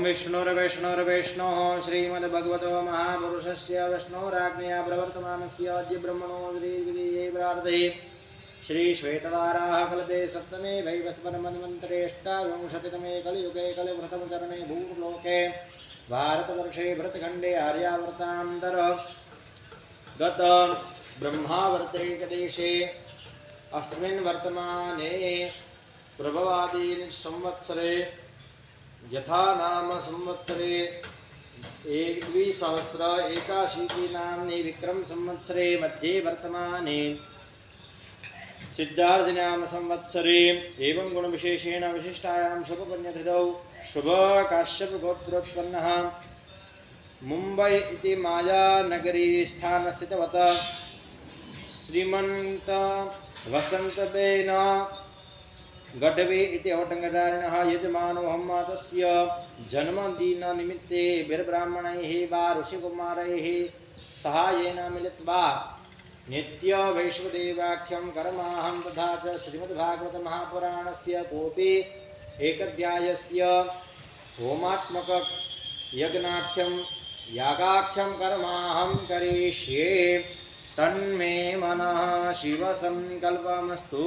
विष्णुर्विष्णुर्विष्णुः श्रीमद्भगवतो महापुरुषस्य विष्णोराज्ञया प्रवर्तमानस्य अद्य ब्रह्मणो श्रीविधिये प्रार्थये श्रीश्वेतधाराः कल्पे सप्तमे वैवस्वतमन्वन्तरेष्टाविंशतितमे कलियुगे कलिप्रथमचरणे भूर्लोके भारतवर्षे भरतखण्डे आर्यावर्तान्तर्गत ब्रह्मावर्तैकदेशे अस्मिन् वर्तमाने प्रभवादीन संवत्सरे यथा नाम संवत्सरे द्विसहस्र एकाशीति नाम्नि विक्रम संवत्सरे मध्ये वर्तमाने सिद्धार्थ नाम संवत्सरे एवं गुण विशेषेण विशिष्टायां शुभपुण्यतिथौ शुभ काश्यप गोत्रोत्पन्नः मुंबई इति माया नगरी स्थान स्थितवत श्रीमंत वसंतबेन गढ़वे इति अवटंगधारिणः यजमानो हम्मातस्य जन्मदिन निमित्ते वीरब्राह्मणैः वा ऋषिकुमारैः सहायेन मिलित्वा नित्य वैश्वदेवाख्यं कर्माहं तथा च श्रीमद्भागवत महापुराणस्य कोऽपि एकाध्यायस्य होमात्मक यज्ञाख्यं यागाख्यं कर्माहं करिष्ये तन्मे मनः शिवसंकल्पमस्तु।